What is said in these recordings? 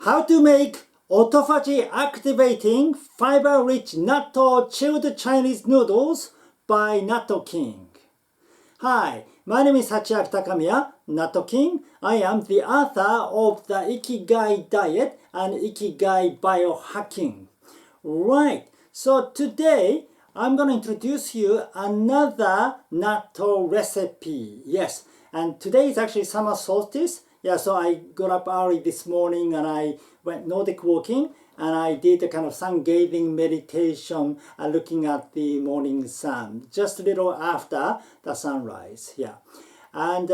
How to make autophagy-activating fiber-rich natto chilled Chinese noodles by Natto King. Hi, my name is Sachiaki Takamiya, Natto King. I am the author of the Ikigai diet and Ikigai biohacking. Right, so today I'm going to introduce you another natto recipe. Yes, and today is actually summer solstice. Yeah, so I got up early this morning and I went Nordic walking and I did a kind of sun gazing meditation looking at the morning sun just a little after the sunrise. Yeah, and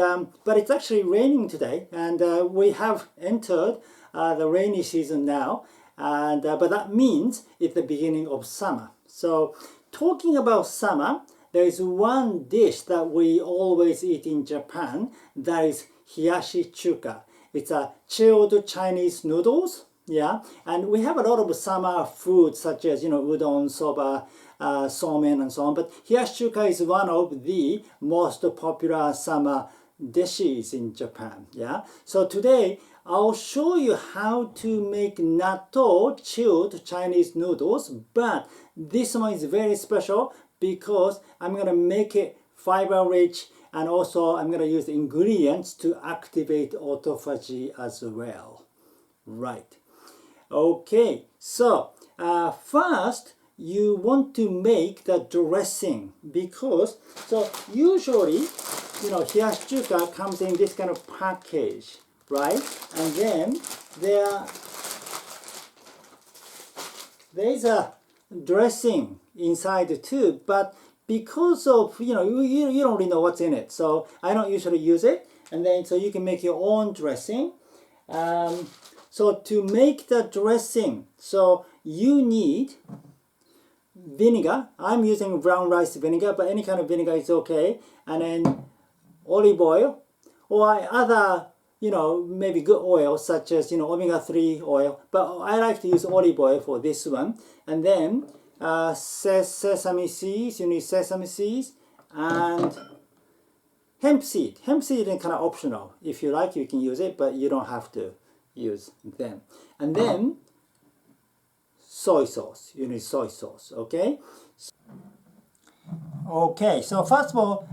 but it's actually raining today, and we have entered the rainy season now, and but that means it's the beginning of summer. So talking about summer, there is one dish that we always eat in Japan, that is hiyashi chuka. It's a chilled Chinese noodles. Yeah, and we have a lot of summer food such as, udon, soba, somen, and so on. But hiyashi chuka is one of the most popular summer dishes in Japan. Yeah, so today I'll show you how to make natto chilled Chinese noodles. But this one is very special because I'm gonna make it fiber rich, and also I'm gonna use the ingredients to activate autophagy as well. Right. Okay, so first you want to make the dressing, because so usually hiyashi chuka comes in this kind of package, right? And then there's a dressing inside too, but because of you don't really know what's in it, so I don't usually use it. And then so you can make your own dressing. So to make the dressing, so you need vinegar. I'm using brown rice vinegar, but any kind of vinegar is okay. And then olive oil, or other, maybe good oil such as, omega-3 oil. But I like to use olive oil for this one. And then sesame seeds, you need sesame seeds, and hemp seed. Hemp seed is kind of optional. If you like, you can use it, but you don't have to use them. And then soy sauce. You need soy sauce, okay? Okay, so first of all,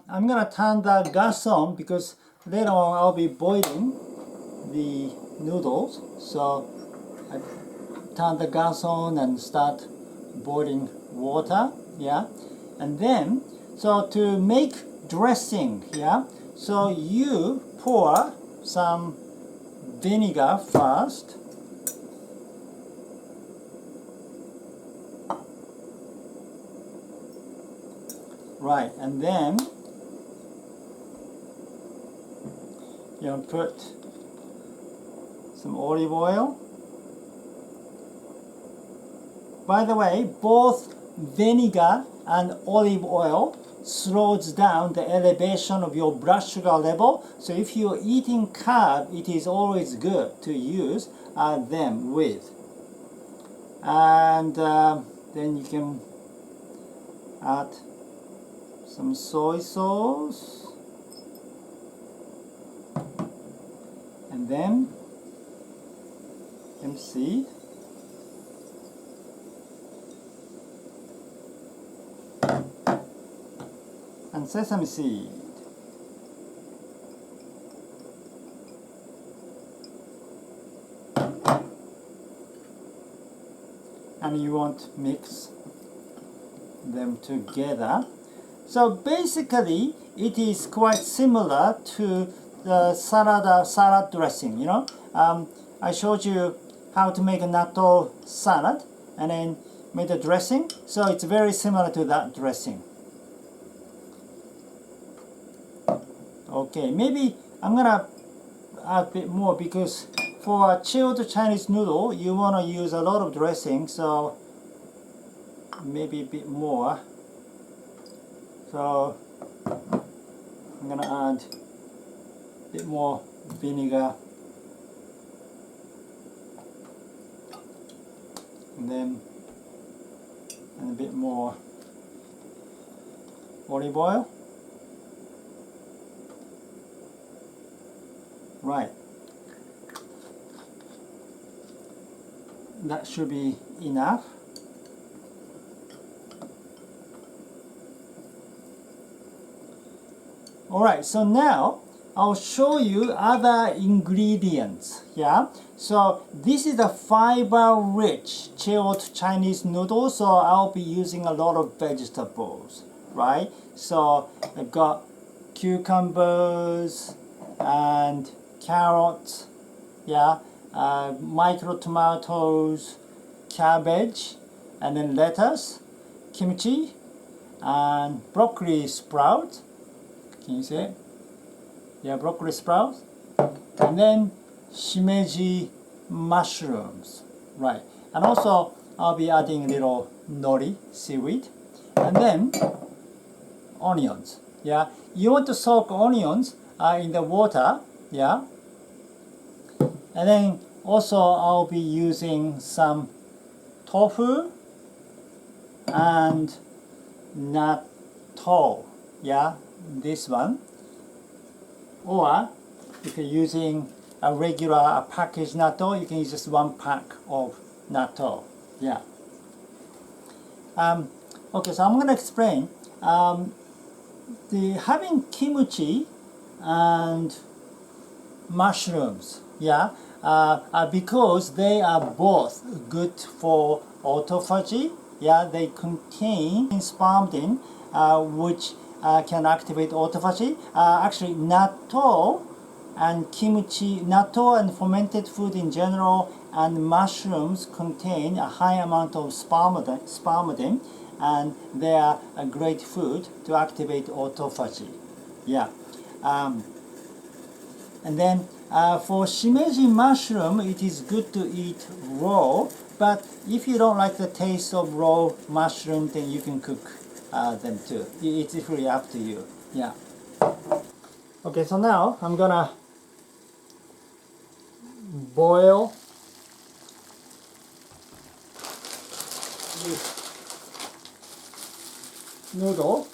I'm gonna turn the gas on because later on I'll be boiling the noodles. So I turn the gas on and start boiling water, yeah? And then, so to make dressing, yeah? So you pour some vinegar first. Right, and then you put some olive oil. By the way, both vinegar and olive oil slows down the elevation of your blood sugar level. So if you're eating carb, it is always good to use them with. And then you can add some soy sauce, and then hemp seed, and sesame seed. And you want to mix them together. So basically, it is quite similar to the salad dressing. I showed you how to make a natto salad and then made a dressing. So it's very similar to that dressing. Okay, maybe I'm gonna add a bit more because for a chilled Chinese noodle, you want to use a lot of dressing. So maybe a bit more. So I'm gonna add a bit more vinegar, and a bit more olive oil. Right. that should be enough. Alright, so now I'll show you other ingredients. Yeah, so this is a fiber-rich chilled Chinese noodle, so I'll be using a lot of vegetables, right? So I've got cucumbers and carrots, yeah, micro tomatoes, cabbage, and then lettuce, kimchi, and broccoli sprouts. Can you see it? Yeah, broccoli sprouts. And then shimeji mushrooms. Right. And also I'll be adding a little nori, seaweed. And then onions. Yeah. You want to soak onions in the water. Yeah. And then also I'll be using some tofu and natto. Yeah, this one. Or if you're using a regular packaged natto, you can use just one pack of natto. Yeah. Okay, so I'm going to explain. Having kimchi and mushrooms, yeah, because they are both good for autophagy. Yeah, they contain spermidine, which can activate autophagy. Actually, natto and kimchi, natto and fermented food in general, and mushrooms contain a high amount of spermidine, and they are a great food to activate autophagy. Yeah. And then for shimeji mushroom, it is good to eat raw, but if you don't like the taste of raw mushroom, then you can cook them too. It's really up to you. Yeah. Okay, so now I'm gonna boil this noodle.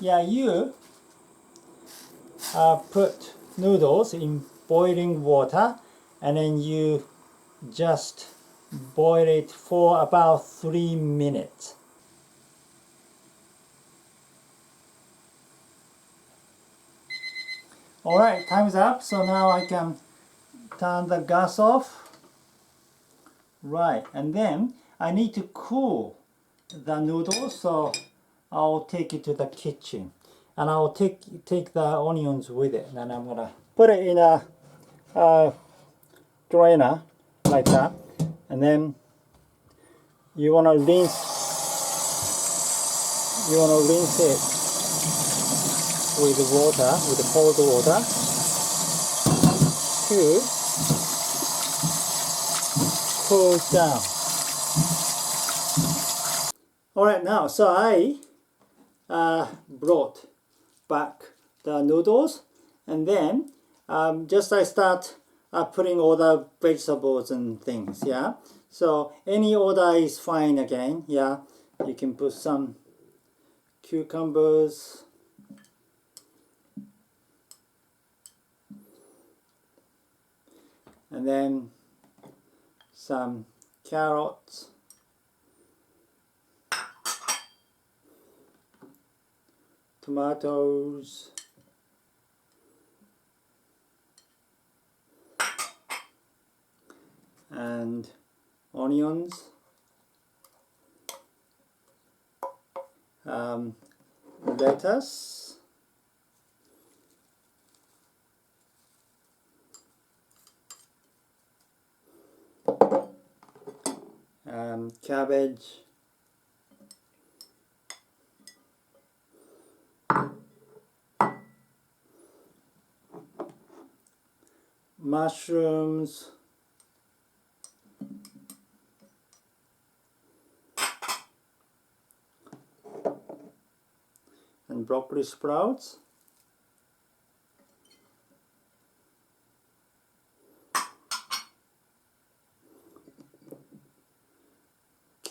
Yeah, you put noodles in boiling water, and then you just boil it for about 3 minutes. Alright, time's up, so now I can turn the gas off. Right, and then I need to cool the noodles, so I'll take it to the kitchen. And I'll take the onions with it, and I'm gonna put it in a drainer like that, and then you wanna rinse it with the water, with the cold water, to cool it down. Alright, now, so I brought back the noodles, and then just I start putting all the vegetables and things. Yeah, so any order is fine again. Yeah, you can put some cucumbers, and then some carrots, tomatoes, and onions, lettuce, cabbage, mushrooms, and broccoli sprouts.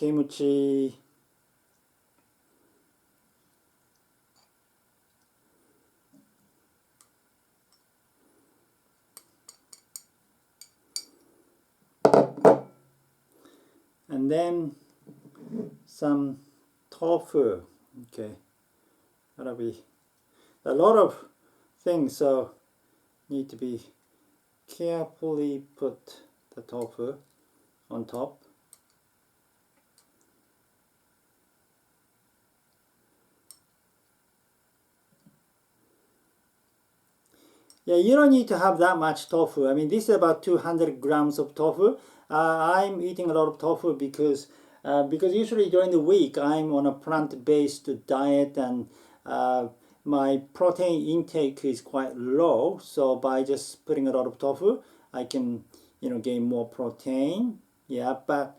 kimchi, and then some tofu. Okay, that'll be a lot of things, so need to be carefully put the tofu on top. Yeah, you don't need to have that much tofu. I mean, this is about 200 grams of tofu. I'm eating a lot of tofu because usually during the week I'm on a plant-based diet, and my protein intake is quite low. So by just putting a lot of tofu, I can, gain more protein. Yeah, but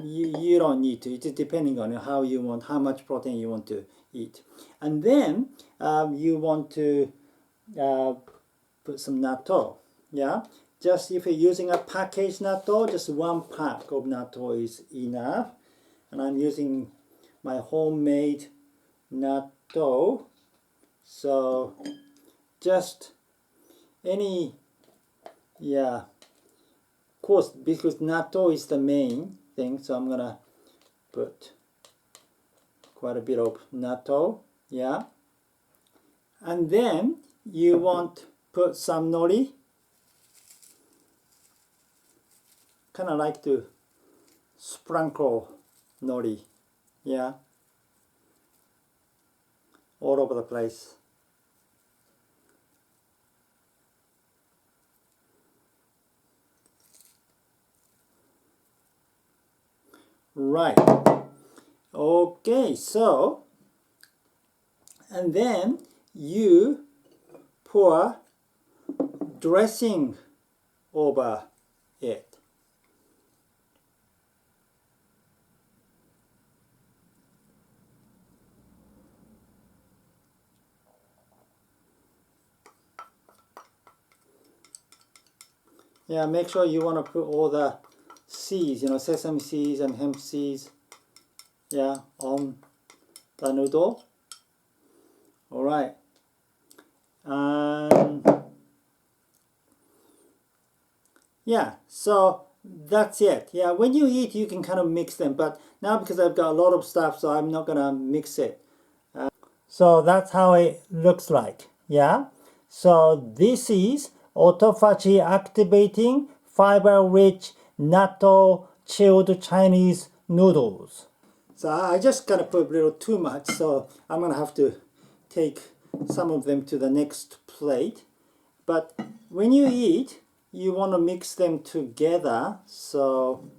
you don't need to. It's depending on how much protein you want to eat. And then you want to put some natto. Yeah, just if you're using a packaged natto, just 1 pack of natto is enough. And I'm using my homemade natto, so just any, yeah, of course, because natto is the main thing, so I'm gonna put quite a bit of natto. Yeah, and then you want put some nori. Kind of like to sprinkle nori, yeah, all over the place. Right. Okay, so, and then you pour dressing over it. Yeah, make sure you want to put all the seeds, sesame seeds and hemp seeds, yeah, on the noodle. All right. Yeah, so that's it. Yeah, when you eat, you can kind of mix them, but now because I've got a lot of stuff, so I'm not gonna mix it. So that's how it looks like. Yeah. So this is autophagy-activating, fiber-rich natto chilled Chinese noodles. So I just kind of put a little too much, so I'm gonna have to take some of them to the next plate. But when you eat, you want to mix them together. So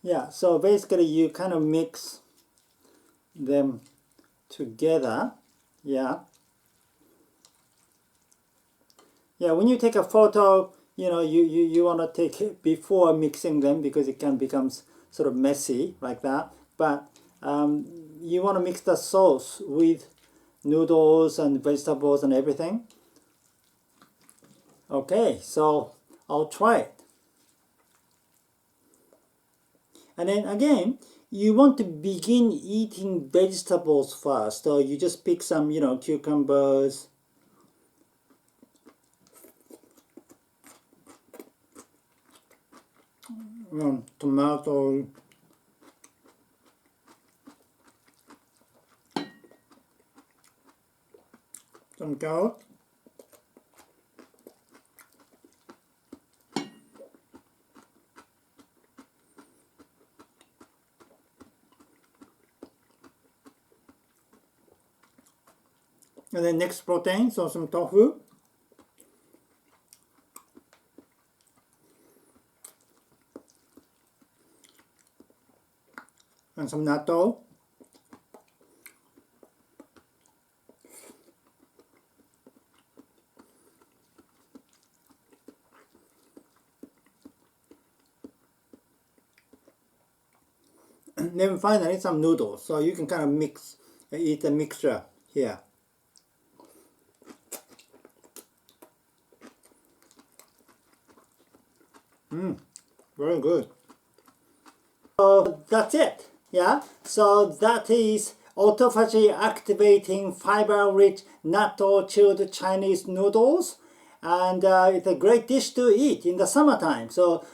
yeah, so basically you kind of mix them together. Yeah. Yeah, when you take a photo, you want to take it before mixing them because it can become sort of messy like that. But you want to mix the sauce with noodles and vegetables and everything. Okay, so I'll try it. And then again, you want to begin eating vegetables first. So you just pick some, cucumbers, tomato, some carrot. And then next protein, so some tofu. And some natto. And then finally some noodles. So you can kind of eat a mixture here. Very good. So that's it. Yeah. So that is autophagy activating fiber rich natto chilled Chinese noodles, and it's a great dish to eat in the summertime. So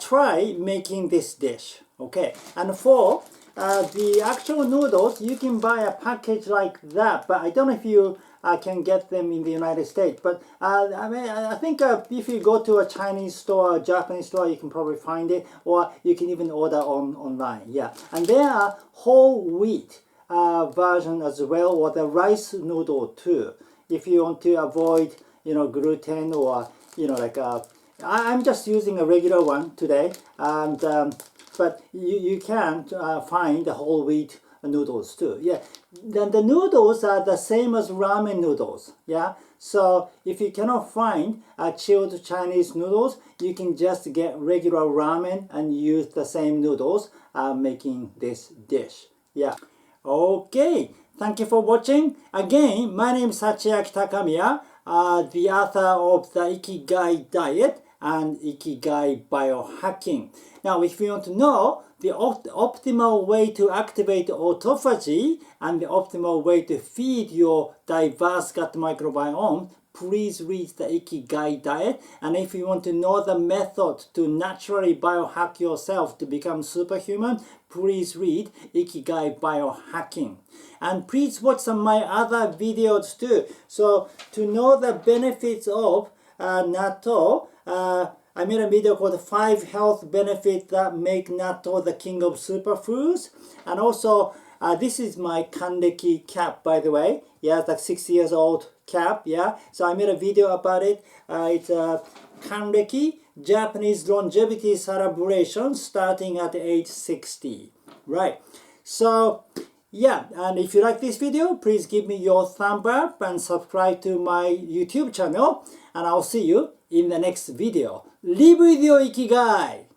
try making this dish. Okay. And for the actual noodles, you can buy a package like that, but I don't know if you can get them in the United States. But I think if you go to a Chinese store, a Japanese store, you can probably find it, or you can even order online. Yeah, and there are whole wheat version as well, or the rice noodle too. If you want to avoid, gluten, or like I'm just using a regular one today, and but you can find the whole wheat noodles too. Yeah, then the noodles are the same as ramen noodles. Yeah, so if you cannot find chilled Chinese noodles, you can just get regular ramen and use the same noodles making this dish. Yeah. Okay, thank you for watching. Again, my name is Sachiaki Takamiya, the author of the Ikigai diet and Ikigai biohacking. Now, if you want to know the optimal way to activate autophagy and the optimal way to feed your diverse gut microbiome, please read the Ikigai diet. And if you want to know the method to naturally biohack yourself to become superhuman, please read Ikigai biohacking. And please watch some of my other videos too. So to know the benefits of natto, I made a video called 5 health benefits that make natto the king of superfoods. And also, this is my Kanreki cap, by the way. Yeah, it's like 6 years old cap. Yeah, so I made a video about it. It's a Kanreki, Japanese longevity celebration starting at age 60. Right. So, yeah, and if you like this video, please give me your thumb up and subscribe to my YouTube channel. And I'll see you in the next video. Live with your Ikigai!